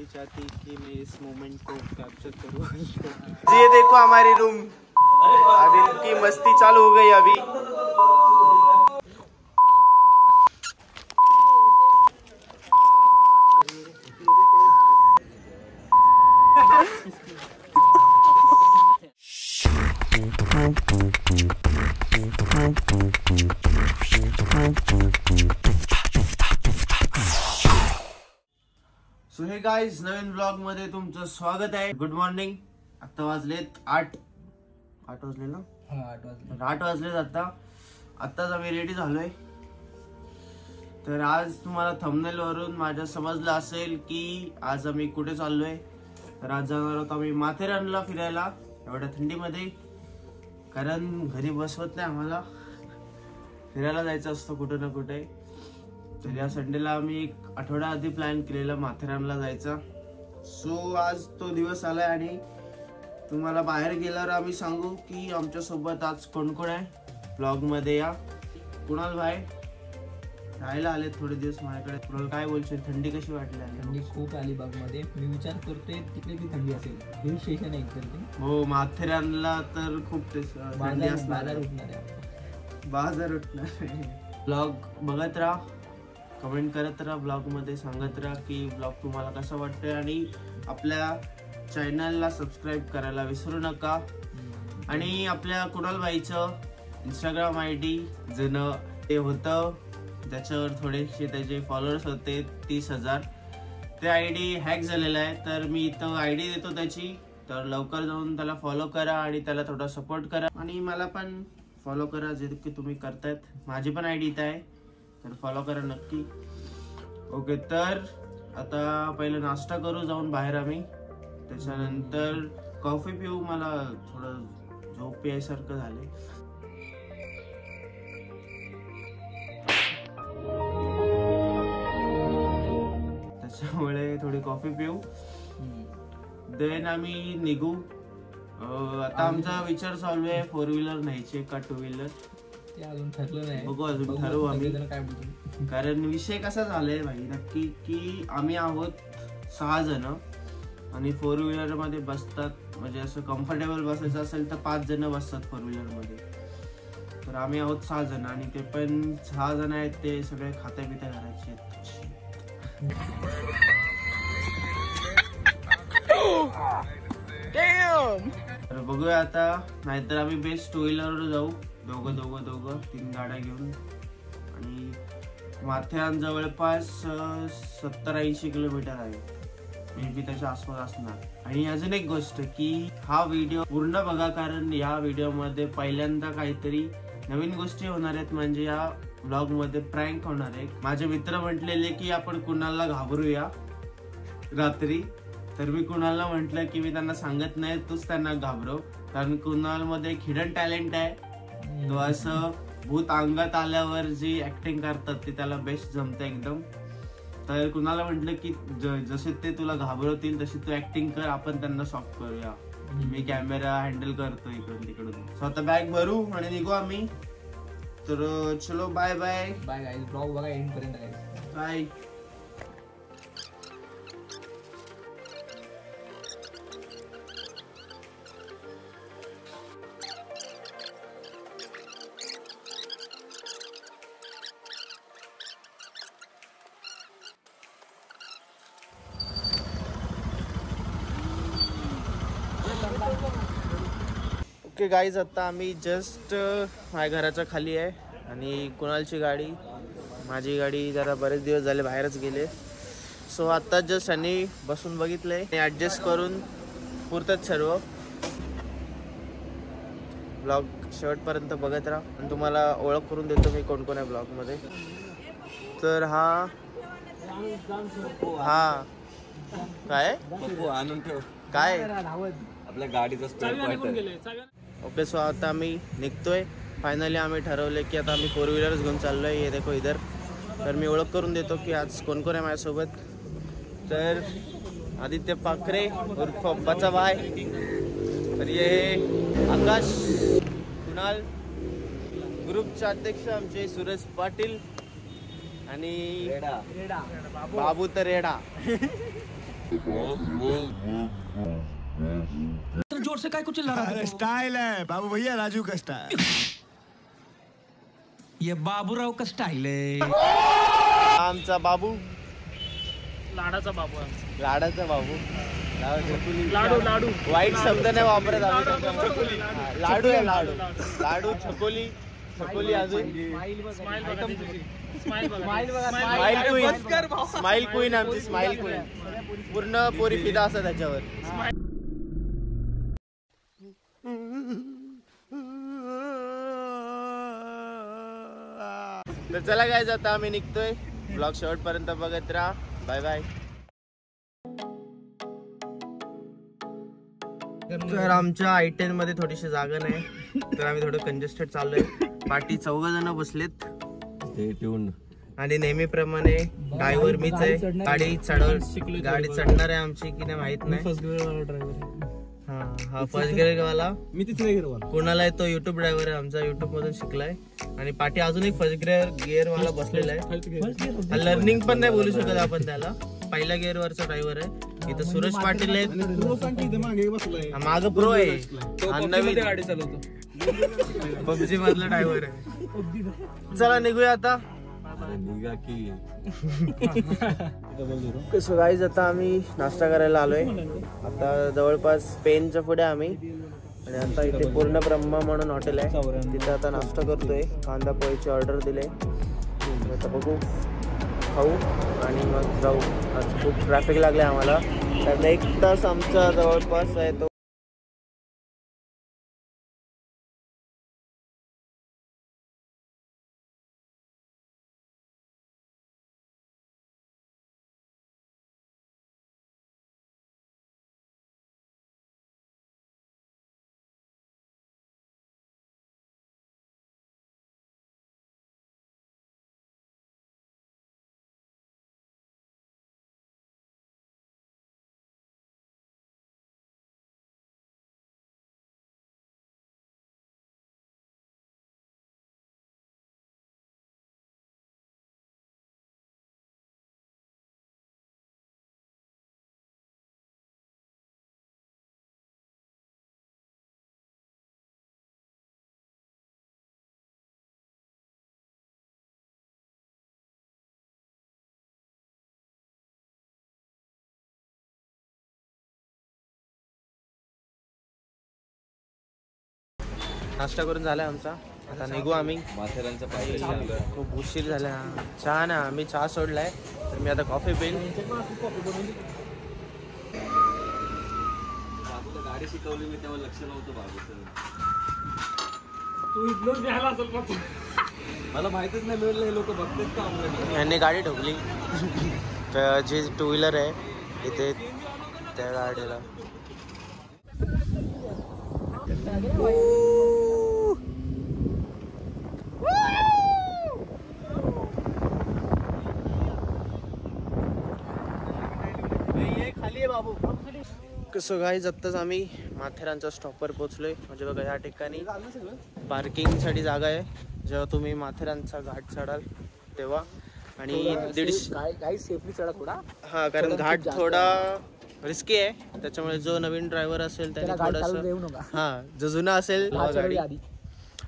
नहीं चाहती कि मैं इस मोमेंट को कैप्चर करूं। ये देखो हमारी रूम, अभी इनकी मस्ती चालू हो गई अभी। सो हे गाइस, नवीन ब्लॉग मध्ये तुमचं स्वागत आहे। Good morning. आता वाजलेत 8 वाजले ना? 8 वाजलेत आत्ताच आम्ही रेडी झालोय। तर आज तुम्हाला थंबनेल वरून माझ्या समजलं असेल की आज आम्ही कुठे चाललोय। तर आज जाणार आहोत आम्ही माथेरानला फिरायला एवढ्या थंडीमध्ये, कारण घरी बसवत नाही आम्हाला, फिरायला जायचं असतं कुठे ना कुठे। तर या संडेला आम्ही एक आठवडा आधी प्लॅन केलेला माथेरानला जायचा। सो आज तो दिवस आलाय आणि तुम्हाला बाहेर गेल्यावर आम्ही सांगू की आमच्या सोबत आज कोण कोण आहे। ब्लॉग मध्ये या। कुणाल भाई राहायला आले थोडे दिवस माझ्याकडे। कुणाल काय बोलशील, थंडी कशी वाटली? थंडी खूप अलिबाग मध्ये। मी विचार करतोय तिकडे ती थंडी असेल, हिल स्टेशन आहे इकडे। हो, माथेरानला तर खूप थंडी असणार, बाजार उठणार। ब्लॉग बघत राहा, कमेंट करत राहा, ब्लॉग मध्ये सांगत राहा की ब्लॉग तुम्हाला कसा वाटतोय आणि आपल्या चॅनलला सबस्क्राईब करायला विसरू नका। आणि आपल्या कुणाल भाईचं इंस्टाग्राम ID जुनं ते होतं, त्याच्यावर थोडेसे त्याचे फॉलोअर्स होते 30,000, ते ID हॅक झालेलं आहे। तर मी इथं ID देतो त्याची, तर लवकर जाऊन त्याला फॉलो करा आणि त्याला थोडा सपोर्ट करा आणि मला पण फॉलो करा जे की तुम्ही करतायत। माझी पण ID इथं आहे, तर फॉलो करा नक्की। ओके, तर आता पहिलं नाश्ता करू जाऊन बाहेर आम्ही, त्याच्यानंतर कॉफी पिऊ। मला थोडं झोप यायसारखं झाले, त्याच्यामुळे थोडी कॉफी पिऊ, देन आम्ही निघू। आता आमचा विचार चालू आहे 4 व्हीलर न्यायचे का 2 व्हीलर, ते अजून ठरलं नाही। बघू, अजून ठरवू आम्ही। काय बोलतो, कारण विषय कसा झालाय भाई नक्की की आम्ही आहोत 6 जण आणि 4 व्हीलर मध्ये बसतात, म्हणजे असं कम्फर्टेबल बसायचं असेल तर 5 जण बसतात 4 व्हीलर मध्ये। तर आम्ही आहोत 6 जण आणि ते पण 6 जण आहेत, ते सगळे खात्या पित्या करायचे आहेत। तर बघूया आता, नाहीतर आम्ही बेस्ट 2 व्हीलर जाऊ, दोघं 3 गाड्या घेऊन। आणि माथेरान जवळपास 70-80 किलोमीटर आहे, मे बी त्याच्या आसपास असणार। आणि अजून एक गोष्ट की हा व्हिडिओ पूर्ण बघा, कारण या व्हिडिओ मध्ये पहिल्यांदा काहीतरी नवीन गोष्टी होणार आहेत। म्हणजे या ब्लॉग मध्ये प्रँक होणार आहे। माझे मित्र म्हटलेले की आपण कुणाला घाबरूया रात्री, तर मी कुणाला म्हटलं की मी त्यांना सांगत नाही, तूच त्यांना घाबरव, कारण कुणाल मध्ये एक हिडन टॅलेंट आहे। तो असं भूत अंगात आल्यावर जी ऍक्टिंग करतात ते त्याला बेस्ट जमते एकदम। तर कुणाला म्हटलं की जसे ते तुला घाबरवतील तशी तू ऍक्टिंग कर, आपण त्यांना शॉक करूया। मी कॅमेरा हँडल करतो इकडून तिकडून। स्वतः बॅग भरू आणि निघू आम्ही। तर चलो, bye bye bye guys, blog बघा एंड पर्यंत गाइस, बाय। ओके गाईज, आता आम्ही जस्ट माझ्या घराच्या खाली आहे आणि कुणालची गाडी, माझी गाडी जरा बरेच दिवस झाले बाहेरच गेले। सो आता जस्ट यांनी बसून बघितलंय आणि ॲडजस्ट करून पुरतात सर्व। ब्लॉग शेवटपर्यंत बघत राहा आणि तुम्हाला ओळख करून देतो मी कोण कोण आहे ब्लॉगमध्ये। तर हा काय आणून ठेव काय आपल्या गाडीचा स्पेअर। ओके, सो आता आम्ही निघतोय। फायनली आम्ही ठरवले की आता आम्ही 4 व्हीलर्स घेऊन चाललोय। ये देखो इधर। तर मी ओळख करून देतो की आज कोण कोण आहे माझ्यासोबत। तर आदित्य पाखरे उर्फ बचा बाय, तर ये आकाश, कुणाल, ग्रुपचे अध्यक्ष आमचे सुरेश पाटील आणि बाबू तर रेडा। जोर से काय कुछ चिल्ला रहा है? स्टाइल है बाबू भैया, राजू का स्टाइल. ये बाबूराव का स्टाईल आहे. आमचा बाबू, लाडाचा बाबू आहे. लाडाचा बाबू. लाडू लाडू वाईट शब्द नाही वापरत आम्ही. लाडू आहे, लाडू लाडू. छकोली, छकोली. अजून स्माइल क्वीन, आमची स्माइल क्वीन. पूर्ण पोरी फिदा असतात त्याच्यावर. तर चला काय, आता आम्ही निघतोय. ब्लॉग शेवटपर्यंत बघत राहा. Bye bye. तर आमच्या I10 मध्ये थोडीशी जागा नाही, तर आम्ही थोडं कंजेस्टेड चाललोय. पाठी 14 जण बसलेत आणि नेहमीप्रमाणे ड्रायव्हर मीच आहे. गाडी चढणार आहे आमची की नाही माहित नाही. हा फर्स्ट गिअर वाला मी तिसऱ्या गिअरवाला. कोणाला आहे तो युट्यूब ड्रायव्हर आहे आमचा, युट्यूब मधून शिकलाय. आणि पाठी अजून एक फर्स्ट गिअर वाला बसलेला आहे. लर्निंग पण नाही बोलू शकत आपण त्याला, पहिल्या गिअर वरचा ड्रायव्हर आहे. इथं सुरेश पाटील आहेत, माग प्रो आहे. गाडी चालवतो. पबजी मधला ड्रायव्हर आहे. चला निघूया आता. कसं गाईज, आता आम्ही नाश्ता करायला आलोय. आता जवळपास पेनच्या पुढे आम्ही, आणि आता इथे पूर्ण ब्रह्मा म्हणून हॉटेल आहे, तिथे आता नाश्ता करतोय. कांदा पोळीची ऑर्डर दिले. आता बघू, खाऊ आणि मग जाऊ. आज खूप ट्रॅफिक लागले आम्हाला, कारण 1 तास आमचा जवळपास आहे तो. नाश्ता करून झालाय आमचा, आता निघू आम्ही. माथेरानचा पाहिजे. खूप उशीर झाला. चहा ना, आम्ही चहा सोडलाय, तर मी आता कॉफी पेन. बाबूला गाडी शिकवली मी तेव्हा लक्ष नव्हतं बाबूचं. तू इथलंच घ्यायला असेल पण. मला माहितच नाही मिळलं हे लोक बघतात का ऑलरेडी. यांनी गाडी ठोकली. तर जी 2 व्हीलर आहे इथे, त्या गाडीला कसं गाईज, आत्ताच आम्ही माथेरानच्या स्टॉपवर पोहोचलोय. म्हणजे बघा, या ठिकाणी पार्किंगसाठी जागा आहे जेव्हा तुम्ही माथेरानचा घाट चढाल तेव्हा. आणि 150 सेफली चढा थोडा. हा, कारण घाट थोडा रिस्की आहे, त्याच्यामुळे जो नवीन ड्रायव्हर असेल त्याने थोडंसं, हा जो जुना असेल गाडी.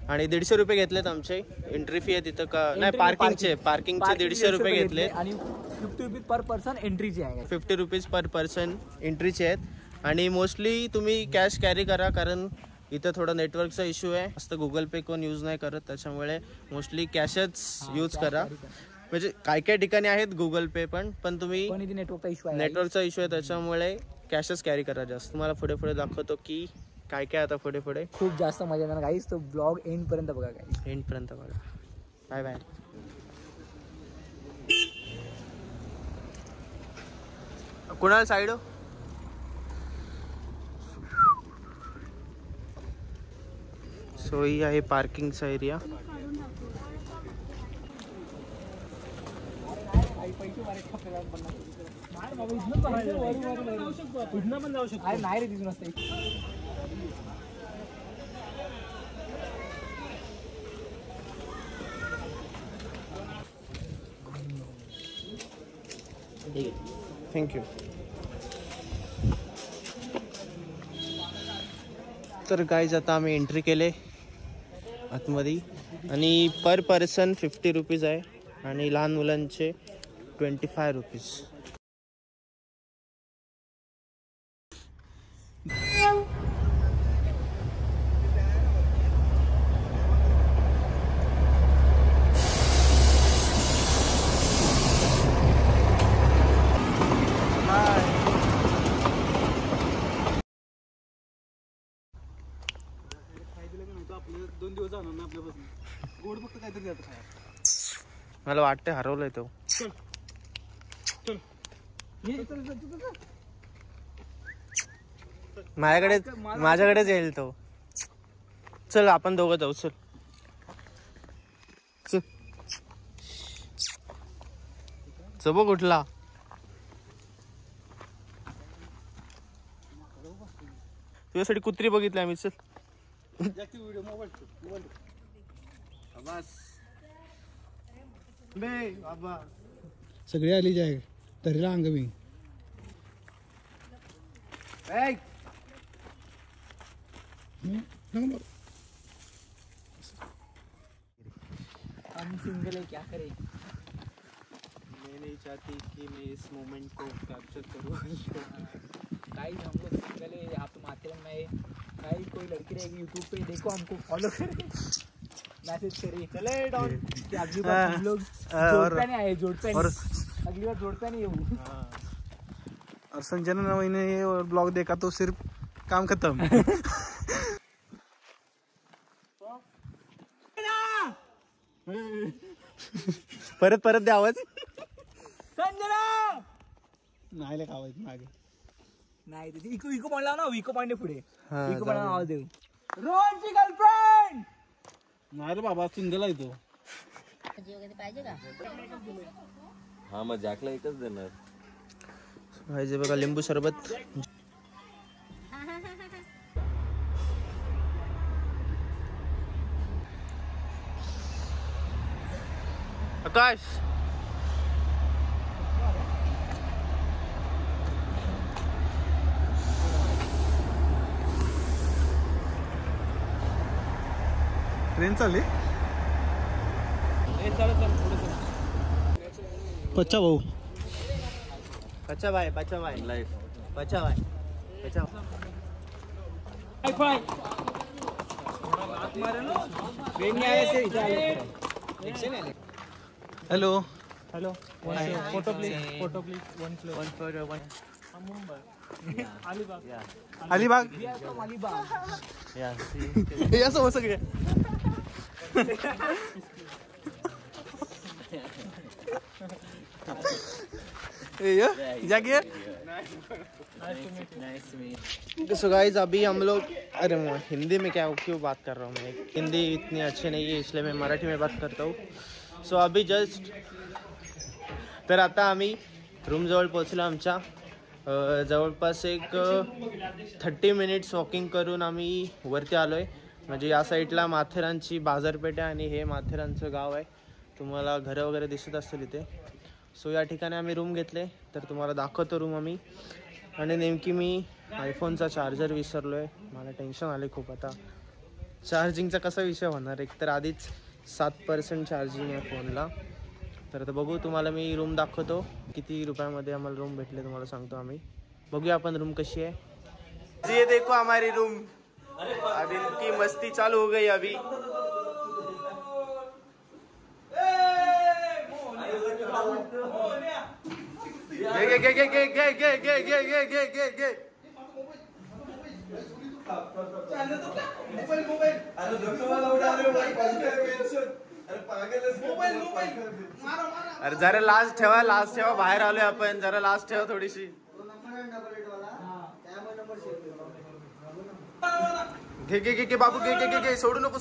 आणि 150 रुपये घेतलेत आमचे. एंट्री फी आहे तिथं का नाही, पार्किंगचे 150 रुपये घेतले. आणि 50 रुपीज पर पर्सन एंट्रीची आहे. 50 रुपीज पर पर्सन एंट्रीचे आहेत. आणि मोस्टली तुम्ही कॅश कॅरी करा, कारण इथं थोडा नेटवर्कचा इश्यू आहे. जास्त गुगल पे कोण यूज नाही करत, त्याच्यामुळे मोस्टली कॅशच यूज करा. म्हणजे काय काय ठिकाणी आहेत गुगल पे पण तुम्ही नेटवर्कचा इश्यू आहे, त्याच्यामुळे कॅशच कॅरी करा जास्त. तुम्हाला पुढे पुढे दाखवतो की काय काय आता पुढे पुढे. खूप जास्त मजा येणार गाईस, तो ब्लॉग एंड पर्यंत बघा गाईस. एंड पर्यंत बघा. Bye bye. Kunal side so ही आहे पार्किंगचा एरिया. नाही रे, तिथून असते. थँक्यू. तर गाईज आता आम्ही एंट्री केले आतमध्ये आणि पर पर्सन 50 रुपीज आहे आणि लहान मुलांचे 25 रुपीज. आपले 2 दिवस जाणार ना आपल्यापासून. गोड फक्त काहीतरी द्यायचं खायला. मला वाटतं हरवलंय तो. माझ्याकडेच येईल तो. चल आपण दोघं जाऊ. चल चल चबो कुठला तुझ्यासाठी कुत्री बघितली आम्ही. चल व्हिडिओ मोबाईल बाबा सगळे आली जाय तरीला अंग मी हम सिंगल है क्या करें. मैं नहीं चाहती कि मैं इस मोमेंट को कैप्चर करूं. गाइस हम लोग सिंगल है. आप माथेरन में गाइस कोई लड़की रहेगी यूट्यूब पे देखो हमको फॉलो करे मैसेज करे. चले डॉन कि अगली बार हम लोग जोड़ता नहीं आए. जोड़ता नहीं अगली बार जोड़ता नहीं हूँ. और संजय ने ये ब्लॉग देखा तो सिर्फ काम खत्म. परत परत द्या आवाज. संजना नाही आवाज मागे नाही ते इको इको म्हणला ना. इको पांडे पुढे हा, इको म्हणा जाऊ. आवाज देऊ. रोहनची गर्लफ्रेंड नाही रे बाबा सिंगल आहे तो. पाहिजे का. हा मग जॅकला एकच देणार. पाहिजे बघा लिंबू सरबत. आकाश ट्रेन चालली. पच्चा भाऊ पचा भाई लाईफ पचा भाई. Hello hello photo please. Photo please. One Mumbai Alibag. Alibag Alibag हे असं हो सगळे. जागे सो गाइस अभी हम लोग अरे हिंदी में क्या क्यों बात कर रहा हूँ मैं. हिंदी इतनी अच्छी नहीं है इसलिए मैं मराठी में बात करता हूँ. सो अभी जस्ट तर आता आम्ही रूमजवळ पोचलो. आमच्या जवळपास एक 30 मिनिट्स वॉकिंग करून आम्ही वरती आलो आहे. म्हणजे या साईडला माथेरानची बाजारपेठ आहे आणि हे माथेरानचं गाव आहे. तुम्हाला घरं वगैरे दिसत असतील इथे. सो या ठिकाणी आम्ही रूम घेतले तर तुम्हाला दाखवतो रूम आम्ही. आणि नेमकी मी आयफोनचा चार्जर विसरलो आहे. मला टेन्शन आले खूप. आता चार्जिंगचा कसा विषय होणार. एक तर आधीच 7% चार्जिंग आहे फोनला. तर आता बघू तुम्हाला मी रूम दाखवतो. किती रुपयामध्ये आम्हाला रूम भेटले तुम्हाला सांगतो आम्ही. बघूया आपण रूम कशी आहे. ये देखो हमारी रूम. अब इनकी मस्ती चालू हो गई अभी. अरे जरा लाज ठेवा. बाहेर आलोय आपण. जरा लाज ठेवा थोडीशी. घे बाबू घे सोडू नको.